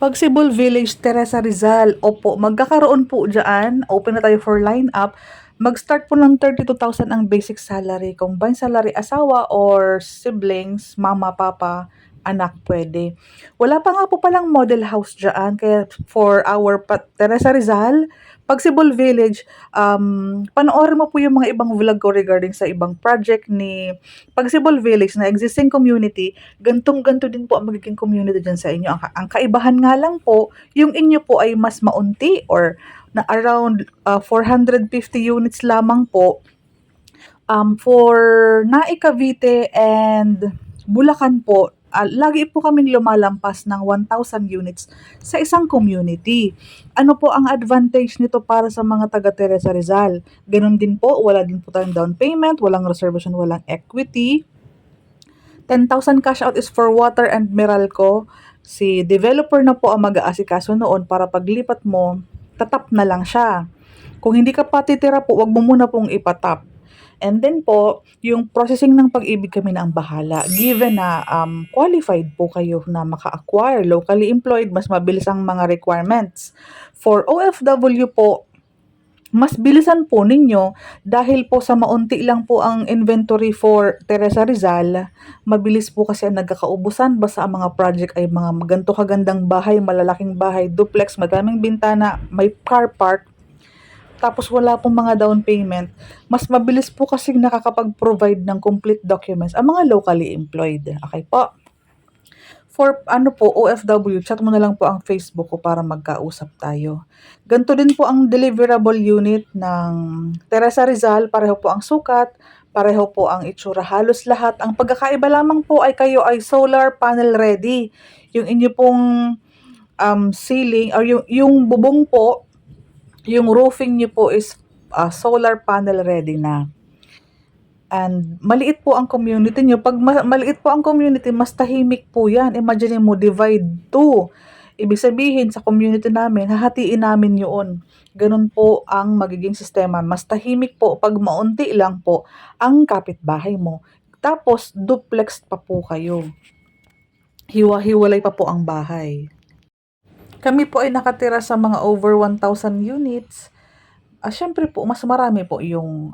Pagsibol Village, Teresa Rizal. Opo, magkakaroon po dyan. Open na tayo for line-up. Mag-start po ng 32,000 ang basic salary. Combined salary, asawa or siblings, mama, papa, anak, pwede. Wala pa nga po palang model house dyan. Kaya for our Teresa Rizal, Pagsibol Village, panoorin mo po yung mga ibang vlog ko regarding sa ibang project ni Pagsibol Village na existing community. Gantong-ganto din po ang magiging community diyan sa inyo. Ang kaibahan nga lang po, yung inyo po ay mas maunti or na around 450 units lamang po. For Naik, Cavite and Bulacan po, lagi po kaming lumalampas ng 1,000 units sa isang community. Ano po ang advantage nito para sa mga taga Teresa Rizal? Ganun din po, wala din po tayong down payment, walang reservation, walang equity. 10,000 cash out is for water and Meralco. Si developer na po ang mag-aasikaso noon para paglipat mo, tatap na lang siya. Kung hindi ka pa titira po, wag mo muna pong ipatap. And then po, yung processing ng pag-ibig kami na ang bahala. Given na qualified po kayo na maka-acquire, locally employed, mas mabilis ang mga requirements. For OFW po, mas bilisan po ninyo dahil po sa maunti lang po ang inventory for Teresa Rizal, mabilis po kasi ang nagkakaubusan basta ang mga project ay mga ganito kagandang bahay, malalaking bahay, duplex, madaming bintana, may car park, tapos wala pong mga down payment, mas mabilis po kasi nakakapag-provide ng complete documents ang mga locally employed. Okay po? For ano po, OFW, chat mo na lang po ang Facebook ko para magkausap tayo. Ganito din po ang deliverable unit ng Teresa Rizal, pareho po ang sukat, pareho po ang itsura, halos lahat. Ang pagkakaiba lamang po ay kayo ay solar panel ready. Yung inyo pong ceiling or yung bubong po, yung roofing niyo po is solar panel ready na. And maliit po ang community niyo. Pag maliit po ang community, mas tahimik po yan. Imagine mo, divide 2. Ibig sabihin, sa community namin, hahatiin namin yun. Ganun po ang magiging sistema. Mas tahimik po pag maunti lang po ang kapitbahay mo. Tapos, duplex pa po kayo. Hiwa-hiwalay pa po ang bahay. Kami po ay nakatira sa mga over 1,000 units. Siyempre po mas marami po yung,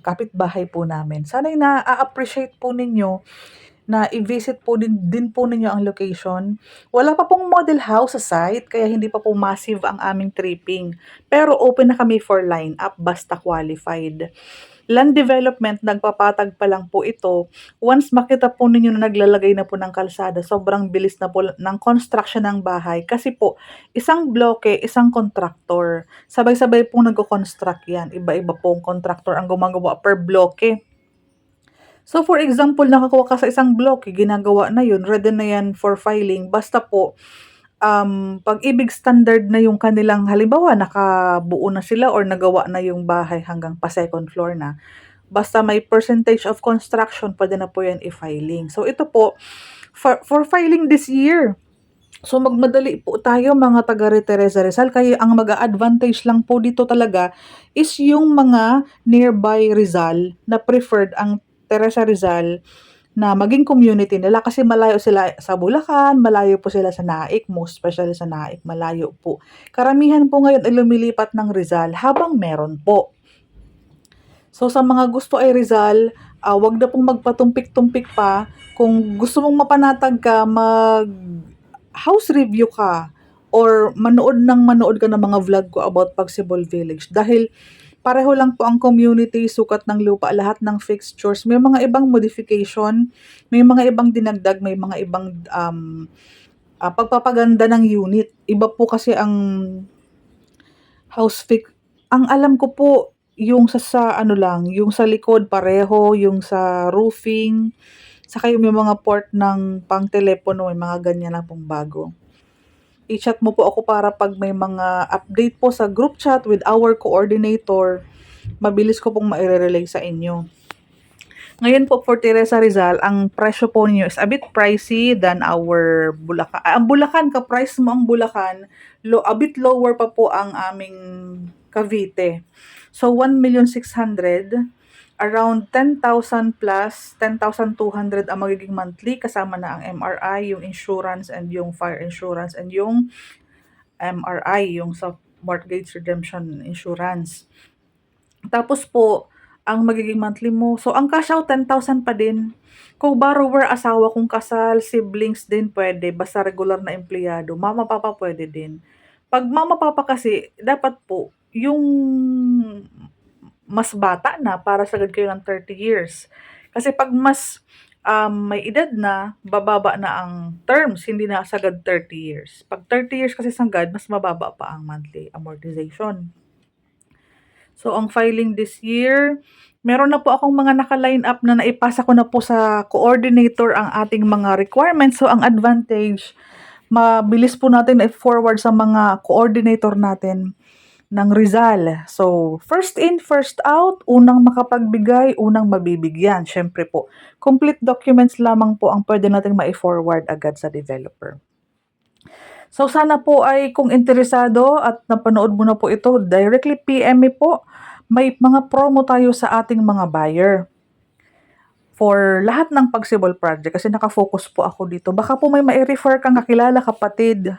kapitbahay po namin. Sana'y naa-appreciate po ninyo na i-visit po din po ninyo ang location. Wala pa pong model house sa site kaya hindi pa po massive ang aming tripping. Pero open na kami for line-up basta qualified. Land development, nagpapatag pa lang po ito. Once makita po ninyo na naglalagay na po ng kalsada, sobrang bilis na po ng construction ng bahay. Kasi po, isang bloke, isang kontraktor. Sabay-sabay pong nagko-construct yan. Iba-iba pong kontraktor ang gumagawa per bloke. So for example, nakakuha ka sa isang bloke, ginagawa na yun, ready na yan for filing. Basta po, Pag-ibig standard na yung kanilang halimbawa nakabuo na sila or nagawa na yung bahay hanggang pa second floor na. Basta may percentage of construction, pwede na po yan i-filing. So ito po, for filing this year. So magmadali po tayo mga taga Teresa Rizal, kaya ang mag-a-advantage lang po dito talaga is yung mga nearby Rizal na preferred ang Teresa Rizal na maging community nila kasi malayo sila sa Bulacan, malayo po sila sa Naik, most especially sa Naik, malayo po. Karamihan po ngayon ay lumilipat ng Rizal habang meron po. So sa mga gusto ay Rizal, wag na pong magpatumpik-tumpik pa. Kung gusto mong mapanatag ka, house review ka or manood ka ng mga vlog ko about Pagsibol Village dahil pareho lang po ang community, sukat ng lupa, lahat ng fixtures. May mga ibang modification, may mga ibang dinagdag, may mga ibang pagpapaganda ng unit. Iba po kasi ang house fix. Ang alam ko po, yung sa ano lang, yung sa likod pareho, yung sa roofing, saka yung may mga port ng pang telepono, may mga ganyan lang pong bago. I-chat mo po ako para pag may mga update po sa group chat with our coordinator, mabilis ko pong maire-relay sa inyo. Ngayon po for Teresa Rizal, ang presyo po niyo is a bit pricey than our Bulacan. Ang Bulacan, ka-price mo ang Bulacan, a bit lower pa po ang aming Cavite. So 1,600,000. around 10,000 plus 10,200 ang magiging monthly kasama na ang MRI, yung insurance and yung fire insurance and yung MRI, yung sa mortgage redemption insurance. Tapos po, ang magiging monthly mo, so ang cash out 10,000 pa din. Kung borrower, asawa kung kasal, siblings din pwede, basta regular na empleyado, mama, papa pwede din. 'Pag mama, papa kasi dapat po yung mas bata na para sagad kayo ng 30 years. Kasi 'pag mas, may edad na, bababa na ang terms, hindi na sagad 30 years. 'Pag 30 years kasi sagad, mas mababa pa ang monthly amortization. So, ang filing this year, meron na po akong mga naka-line up na naipasa ko na po sa coordinator ang ating mga requirements. So, ang advantage, mabilis po natin i-forward sa mga coordinator natin ng Rizal. So, first in, first out, unang makapagbigay, unang mabibigyan. Siyempre po, complete documents lamang po ang pwede nating ma-forward agad sa developer. So, sana po ay kung interesado at napanood mo na po ito, directly PM me po. May mga promo tayo sa ating mga buyer for lahat ng Pagsibol project kasi naka-focus po ako dito. Baka po may mai-refer kang kakilala, kapatid.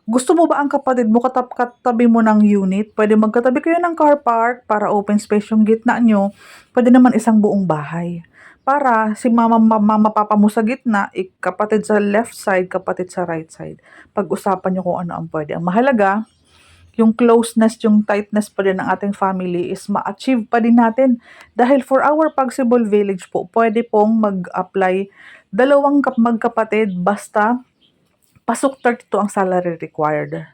Gusto mo ba ang kapatid mo katabi mo ng unit? Pwede magkatabi kayo ng car park para open space yung gitna nyo. Pwede naman isang buong bahay. Para si mama papa mo sa gitna, kapatid sa left side, kapatid sa right side. Pag-usapan nyo kung ano ang pwede. Ang mahalaga, yung closeness, yung tightness pa din ng ating family is ma-achieve pa din natin. Dahil for our Pagsibol Village po, pwede pong mag-apply dalawang magkapatid basta pasok 32 ang salary required.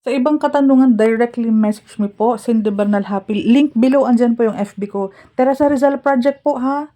Sa ibang katanungan, directly message me po, Cindy Bernal Happy. Link below, andyan po yung FB ko. Teresa Rizal Project po ha.